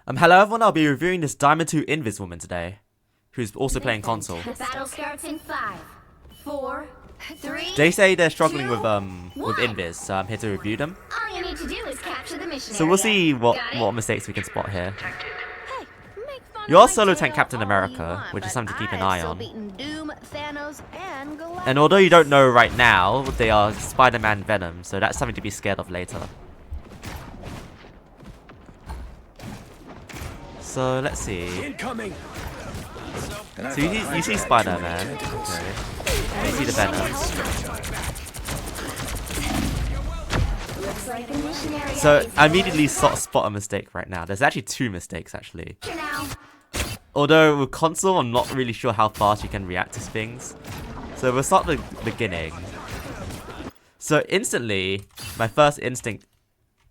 Hello everyone, I'll be reviewing this Diamond 2 Invis woman today, who's also playing console. The battle starts in 5, 4, 3. They say they're struggling with Invis, so I'm here to review them. All you need to do is capture the mission. So we'll see what mistakes we can spot here. You're solo tank Captain America, which is something to keep an eye on. And although you don't know right now, they are Spider-Man Venom, so that's something to be scared of later. So let's see. Incoming. So you see Spider-Man. Okay. You see the Venom. So I immediately spot a mistake right now. There's actually two mistakes actually. Although with console, I'm not really sure how fast you can react to things. So we'll start at the beginning. So instantly, my first instinct,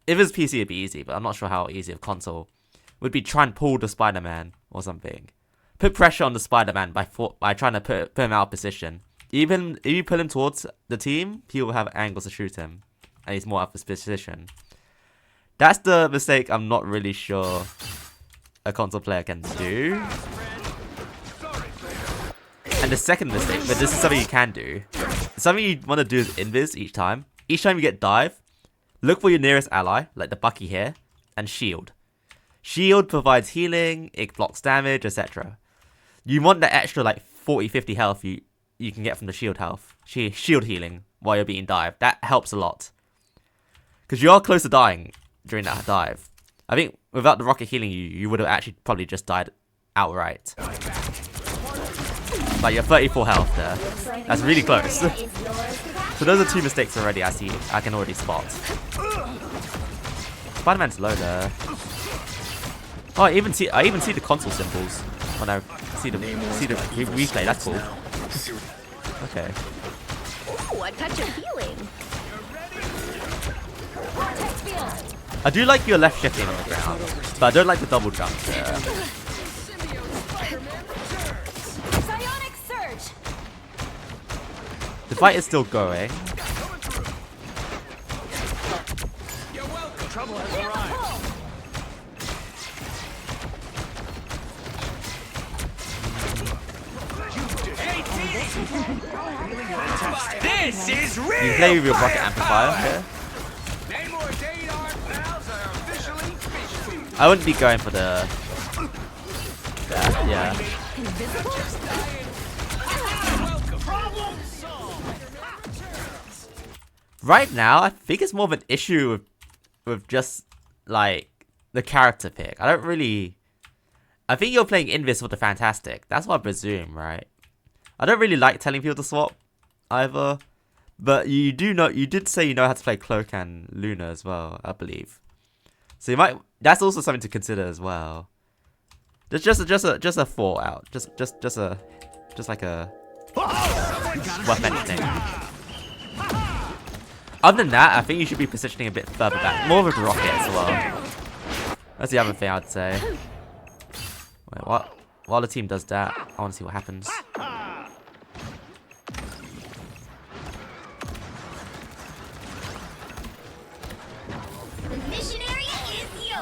if it was PC it'd be easy, but I'm not sure how easy with console, would be try and pull the Spider-Man or something. Put pressure on the Spider-Man by trying to put him out of position. Even if you pull him towards the team, he will have angles to shoot him. And he's more out of his position. That's the mistake I'm not really sure a console player can do. And the second mistake, but this is something you can do. Something you want to do is invis each time. Each time you get dive, look for your nearest ally, like the Bucky here, and shield. Shield provides healing, it blocks damage, etc. You want the extra like 40-50 health you can get from the shield health. Shield healing while you're being dived. That helps a lot. Because you are close to dying during that dive. I think without the rocket healing you would have actually probably just died outright. Like you're 34 health there. That's really close. So those are two mistakes already I can already spot. Spider-Man's low there. Oh, I even see the console symbols when I see the replay. That's cool. Okay. Ooh, a touch of healing. I do like your left shifting on the ground, but I don't like the double jump there. Psionic surge. The fight is still going. You're welcome. Trouble has arrived. This is real. You can play with your rocket amplifier here. I wouldn't be going for the... yeah. Right now, I think it's more of an issue with just, like, the character pick. I don't really... I think you're playing Invis for the Fantastic. That's what I presume, right? I don't really like telling people to swap, either. But you did say you know how to play Cloak and Luna as well, I believe. So you might... That's also something to consider as well. There's just a thought out. Just like a weapon thing. Other than that, I think you should be positioning a bit further back. More with the rocket as well. That's the other thing I'd say. Wait, what? While the team does that, I want to see what happens.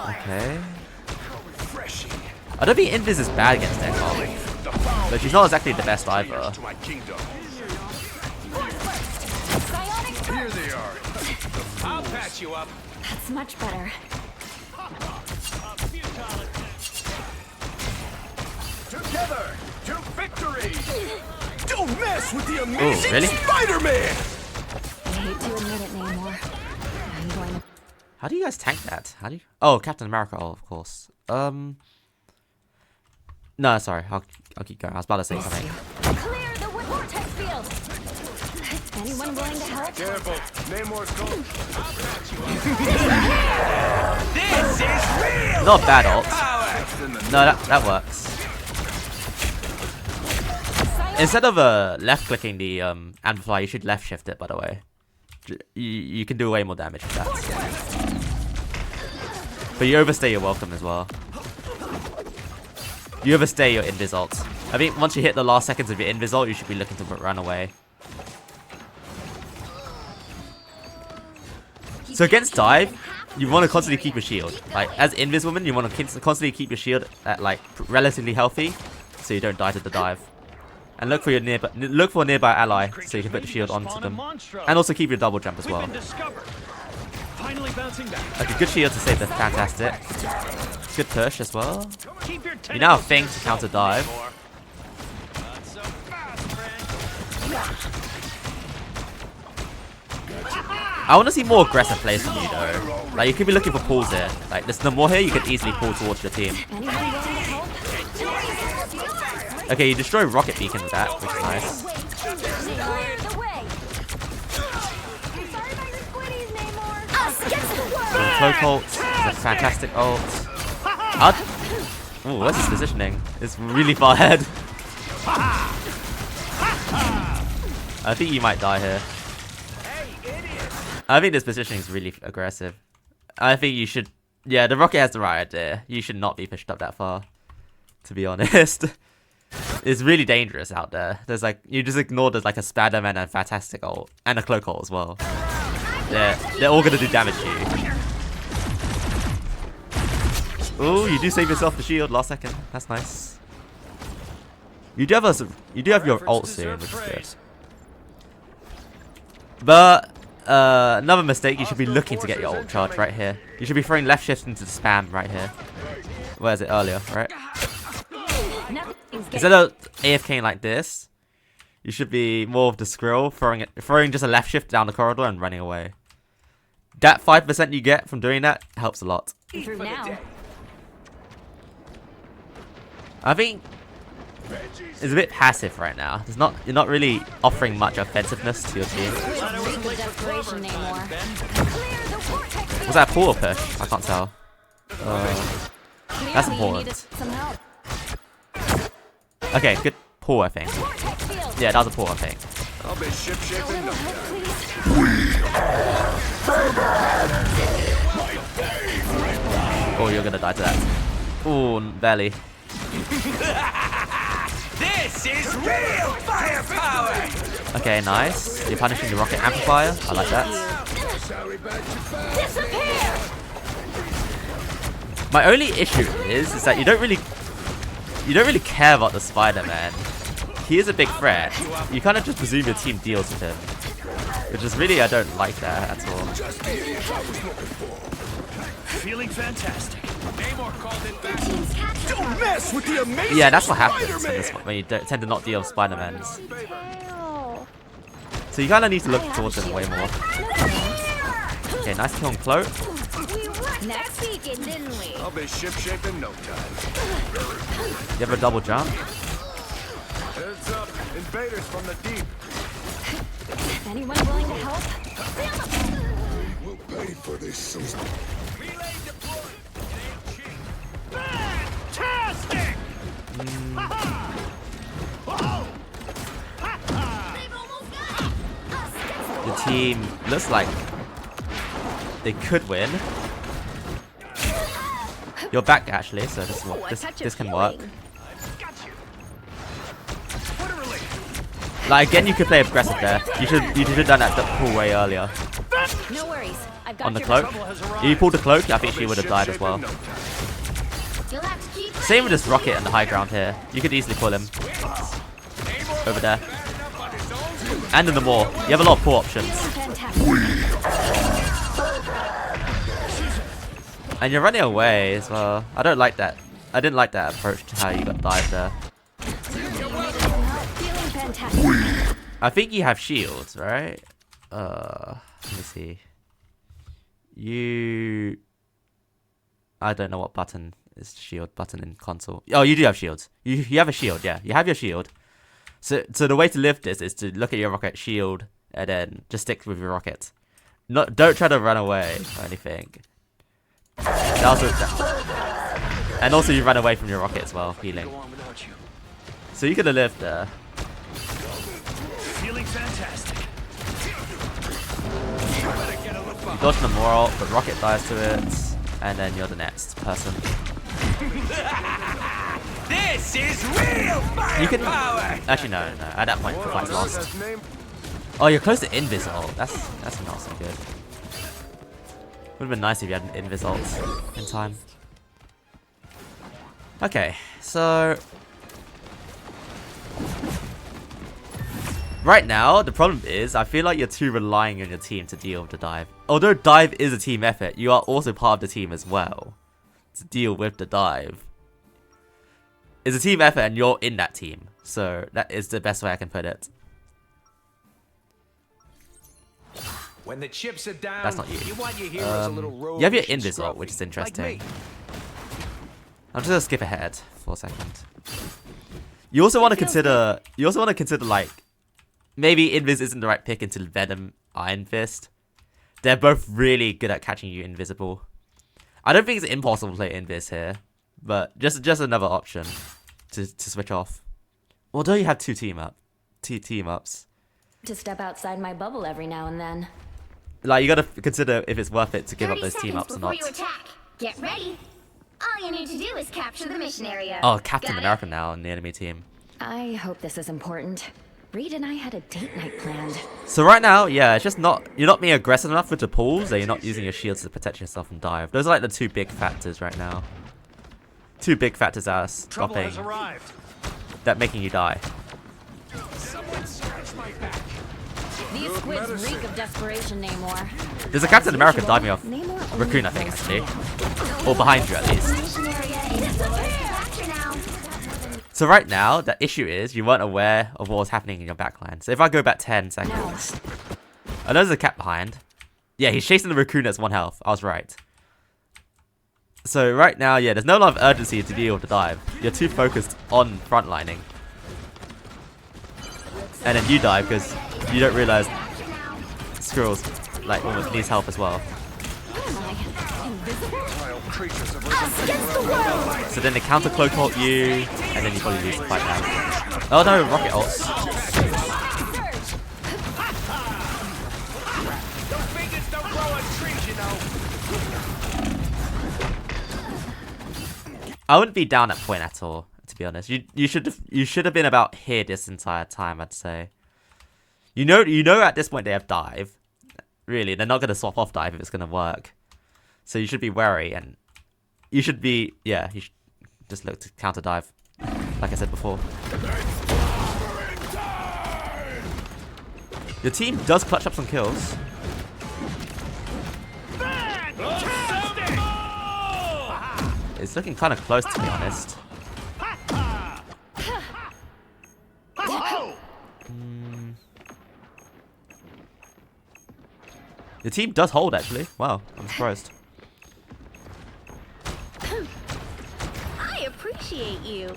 Okay. I don't think Invis is bad against Echo, but she's not exactly the best either. Here they are. I'll patch you up. That's much better. Together to victory. Don't mess with the amazing really? Spider-Man. I hate to admit it anymore. I'm going to... How do you guys tank that? How do you... Oh, Captain America, oh, of course. No, sorry, I'll keep going. I was about to say something. Clear the vortex field. Anyone willing to help? Careful. Namor's gold. I'll patch you up. This is real. Not a bad ult. No, that works. Instead of left clicking the amplifier, you should left shift it, by the way. You can do way more damage with that. But you overstay your welcome as well. You overstay your invis ult. I think once you hit the last seconds of your invis ult, you should be looking to run away. So against dive, you want to constantly keep your shield. Like as Invis woman, you want to constantly keep your shield at like relatively healthy, so you don't die to the dive. And look for your a nearby ally, so you can put the shield onto them. And also keep your double jump as well. Like a good shield to save the fantastic. Good push as well. You now have Fang to counter dive. I want to see more aggressive plays from you though. Like you could be looking for pulls here. Like there's no more here, you can easily pull towards your team. Okay, you destroy rocket beacon with that, which is nice. Cloak ult is a fantastic ult. Ooh, what's his positioning? It's really far ahead. I think you might die here. I think this positioning is really aggressive. I think you should... Yeah, the rocket has the right idea. You should not be pushed up that far, to be honest. It's really dangerous out there. There's like... You just ignore there's like a Spider-Man and a Fantastic ult. And a Cloak ult as well. They're all gonna do damage to you. Oh, you do save yourself the shield last second. That's nice. You do have your ult soon, which is good. But another mistake, you should be looking to get your ult charge right here. You should be throwing left shift into the spam right here. Where is it earlier, right? Instead of AFKing like this, you should be more of the Skrill, throwing just a left shift down the corridor and running away. That 5% you get from doing that helps a lot. Through now. I think it's a bit passive right now. You're not really offering much offensiveness to your team. Was that a pull or push? I can't tell. That's important. Okay, good pull, I think. Yeah, that was a pull, I think. I'll be ship-shaping. Oh, you're gonna die to that. Ooh, barely. This is real firepower. Okay, nice. You're punishing the rocket amplifier. I like that. My only issue is that you don't really care about the Spider-Man. He is a big threat. You kind of just presume your team deals with him, which is really I don't like that at all. Feeling fantastic. Don't mess with the amazing. Yeah, that's what happens when you tend to not deal with Spider-Mans. So you kind of need to look towards him way more. Okay, nice kill on Cloak. Next weekend, didn't we? I'll be ship-shape in no time. You have a double jump. Heads up, invaders from the deep. Anyone willing to help? We'll pay for this soon. Relay deployed. It ain't cheap. Fantastic! The team looks like they could win. You're back actually, so this can work. Like again, you could play aggressive there. You should have done that pull way earlier. No worries. I've got On the your cloak. If you pulled the cloak, I think she would have died as well. You'll have to keep Same with this rocket on the high ground here. You could easily pull him over there. And in the moor, you have a lot of pull options. And you're running away as well. I don't like that. I didn't like that approach to how you got dived there. I think you have shields, right? Let me see. I don't know what button is the shield button in console. Oh, you do have shields. You have a shield, yeah. You have your shield. So the way to lift this is to look at your rocket shield and then just stick with your rocket. Don't try to run away or anything. And also you run away from your rocket as well, healing. So you could have lived there. Feeling fantastic. You dodge the moral, but rocket dies to it, and then you're the next person. This is real firepower. Actually no. At that point, the fight's lost. Oh, you're close to invisible. That's not so good. Would've been nice if you had an invis ult in time. Okay, so right now the problem is I feel like you're too relying on your team to deal with the dive. Although dive is a team effort, you are also part of the team as well to deal with the dive. It's a team effort and you're in that team, so that is the best way I can put it. When the chips are down, That's not you. You want your heroes a little You have your roguish and invis ult, scruffy, which is like interesting. me. I'm just gonna skip ahead for a second. You also want to consider. You also want to consider like maybe invis isn't the right pick until Venom Iron Fist. They're both really good at catching you invisible. I don't think it's impossible to play invis here, but just another option to switch off. Although you have two team ups. To step outside my bubble every now and then. Like, you gotta consider if it's worth it to give up 30 those team seconds ups or before not. you attack. Get ready. All you need to do is capture the mission area. Oh, Captain Got it? America now in the enemy team. I hope this is important. Reed and I had a date night planned. So right now, yeah, it's just not, you're not being aggressive enough with the pulls, and you're not using your shields to protect yourself from dive. Those are like the two big factors right now. Two big factors that are Trouble stopping, has arrived. that making you die. Someone scratch my back. These squids reek of desperation, Namor. There's a Captain America diving off Namor only Raccoon, I think, knows actually. Or behind you, at least. Mission area is capture now. So right now, the issue is you weren't aware of what was happening in your backline. So if I go back 10 seconds, I know there's a cat behind. Yeah, he's chasing the Raccoon that's 1 health. I was right. So right now, yeah, there's no lot of urgency to deal with the dive. You're too focused on frontlining. And then you die because you don't realize Squirrel's like almost needs help as well. Wild creatures of So then they counter cloak ult you, and then you probably lose the fight now. Oh no, rocket ults. Those fingers don't grow on trees, you know. I wouldn't be down at point at all, to be honest. You should have been about here this entire time, I'd say. You know at this point they have dive. Really, they're not gonna swap off dive if it's gonna work. So you should be wary, and you should be, yeah, you should just look to counter dive, like I said before. Your team does clutch up some kills. It's looking kind of close, to be honest. The team does hold, actually. Wow, I'm surprised. I appreciate you.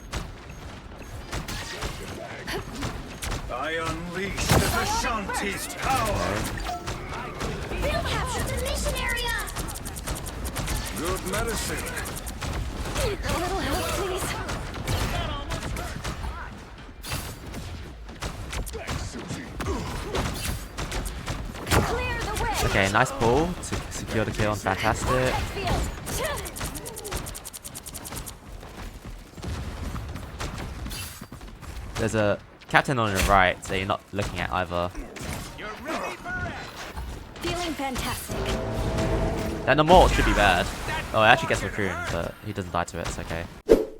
I unleash the Vishanti's power. We'll capture the mission area. Good medicine. A little help, please. Clear the way. Okay, nice pull to secure the kill. Fantastic. There's a captain on your right, so you're not looking at either. You're ready for it. Feeling fantastic. Then the mort should be bad. Oh, it actually gets Raccoon, but he doesn't die to it. It's okay.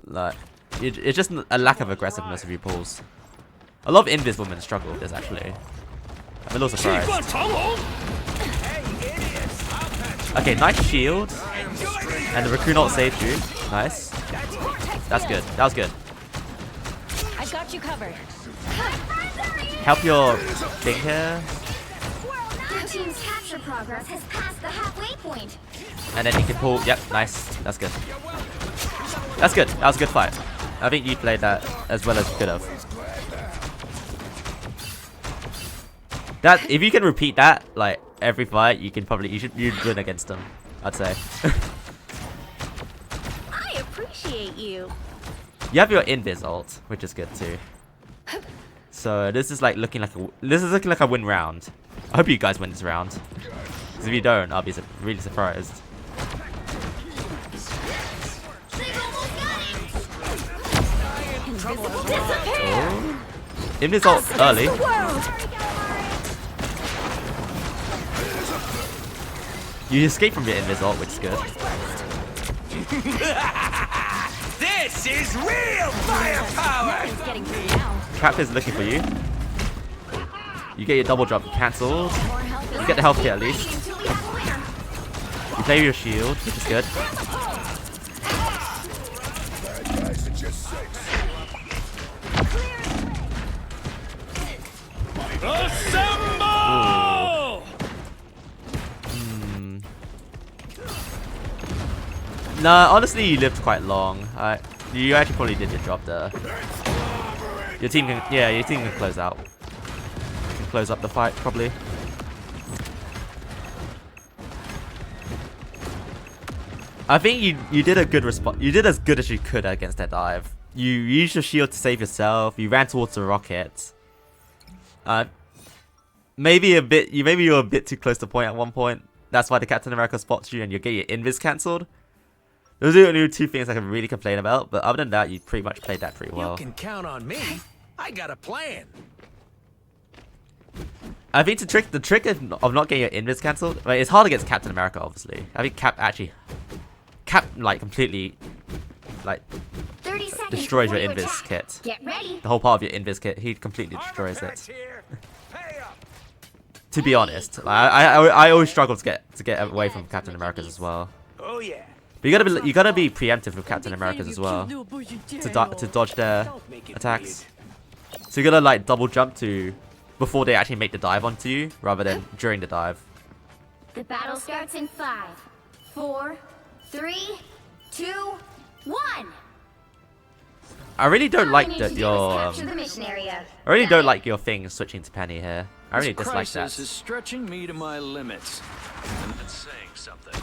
Like, it's just a lack of aggressiveness of your pulls. A lot of invis women struggle with this, actually. I'm a little surprised. Hey, idiots. I'll patch you. Okay, nice shield. Enjoy the And the Raccoon ult saved you. Nice. That's good. That was good. I got you covered. Help your thing here. Our team's capture progress has passed the halfway point. And then you can pull. Yep, nice. That's good. That's good. That was a good fight. I think you played that as well as you could have. That, if you can repeat that like every fight, you can probably you'd win against them, I'd say. I appreciate you. You have your invis ult, which is good too. So this is like looking like a win round. I hope you guys win this round. Because if you don't, I'll be really surprised. They've almost got it. Oh. Invis ult early. You escape from your invis ult, which is good. This is real firepower! Nothing's getting through now. Trap is looking for you. You get your double jump cancelled. More help You is get the health kit at least. Until we have a winner. You play your shield, which is good. Bad guys are just six. Assemble! Nah, honestly, you lived quite long. You actually probably did your job there. Your team can, yeah, your team can close out. You can close up the fight probably. I think you did a good response. You did as good as you could against that dive. You used your shield to save yourself. You ran towards the rocket. Maybe you were a bit too close to point at one point. That's why the Captain America spots you and you get your invis cancelled. Those are the only two things I can really complain about. But other than that, you pretty much played that pretty well. You can count on me. I got a plan. I think the trick of not getting your invis cancelled, right, it's hard against Captain America, obviously. I think Cap like completely like 30 seconds destroys your before you invis attack. kit. Get ready. The whole part of your invis kit, he completely destroys Artifacts it. here. Pay up. To be honest, I always struggle to get away from Captain America's as well. Oh yeah. But you gotta be preemptive with Captain America's as well to dodge their attacks. So you gotta like double jump to before they actually make the dive onto you, rather than during the dive. The battle starts in 5, 4, 3, 2, 1. I really don't All like we need that to do is your capture the mission area. I really Got don't it. like your thing switching to Penny here. I really This dislike crisis that. is stretching me to my limits. And that's saying something.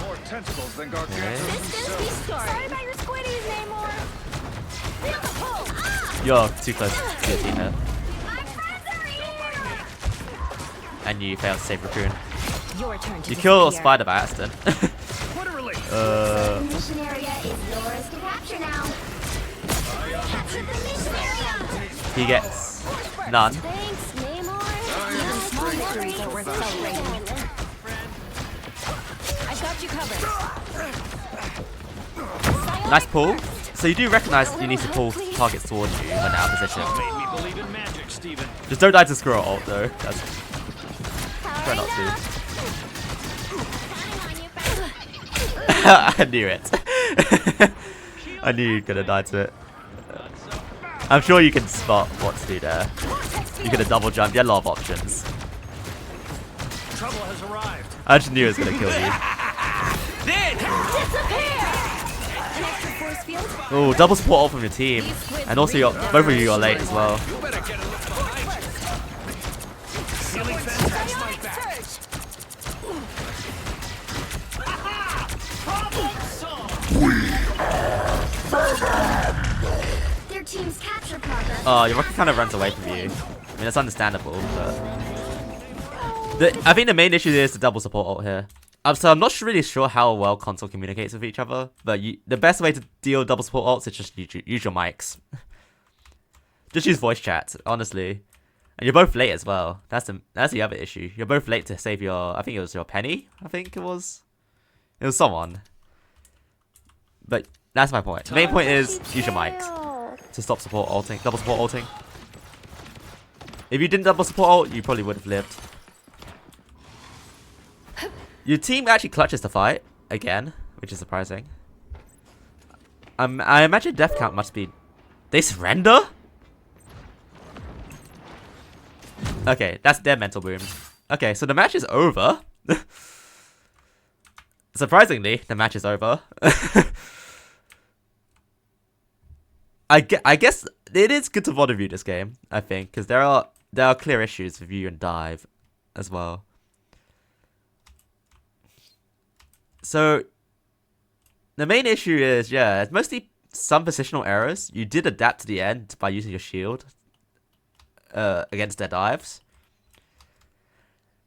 More tentacles than Gargantuan Okay. Distance be scored. Sorry about your squiddies, Namor. Feel the pull. Ah! You're too close to your team here. My friends are here. And you failed to save Raccoon. Your turn to You kill disappear. Spider by accident. What a relief. The mission area is yours to capture now. Capture the mission area. He gets none. Thanks, Namor. Even small victories are worth celebrating. I got you covered. Nice pull. So you do recognize you need to pull targets towards you when out of position. Made me believe in magic, Steven. Just don't die to Squirrel ult though. That's try not to. I knew it. I knew you're gonna die to it. I'm sure you can spot what to do there. You're gonna double jump. You had a lot of options. Trouble has arrived. I just knew it was gonna kill you. Then Disappear! An extra force field? Oh, double support ult from your team, and also both of you are late as well. you better get a look behind you. Ceiling fence has my back. Their team's capture progress. Oh, your rocket kind of runs away from you. I mean, it's understandable, but I think the main issue is the double support ult here. So I'm not really sure how well console communicates with each other, but the best way to deal with double support ults is just use your mics. Just use voice chat, honestly. And you're both late as well. That's the other issue. You're both late to save your. I think it was your Penny. I think it was. It was someone. But that's my point. The main point is use your mics to stop support ulting, double support ulting. If you didn't double support ult, you probably would have lived. Your team actually clutches the fight again, which is surprising. I imagine death count must be. They surrender? Okay, that's their mental boom. Okay, so the match is over. Surprisingly, the match is over. I guess it is good to VOD review this game, I think, because there are clear issues with you and Dive as well. So the main issue is, yeah, it's mostly some positional errors. You did adapt to the end by using your shield against their dives.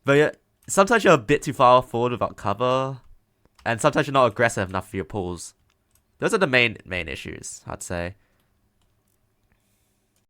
But yeah, sometimes you're a bit too far forward without cover, and sometimes you're not aggressive enough for your pulls. Those are the main issues, I'd say.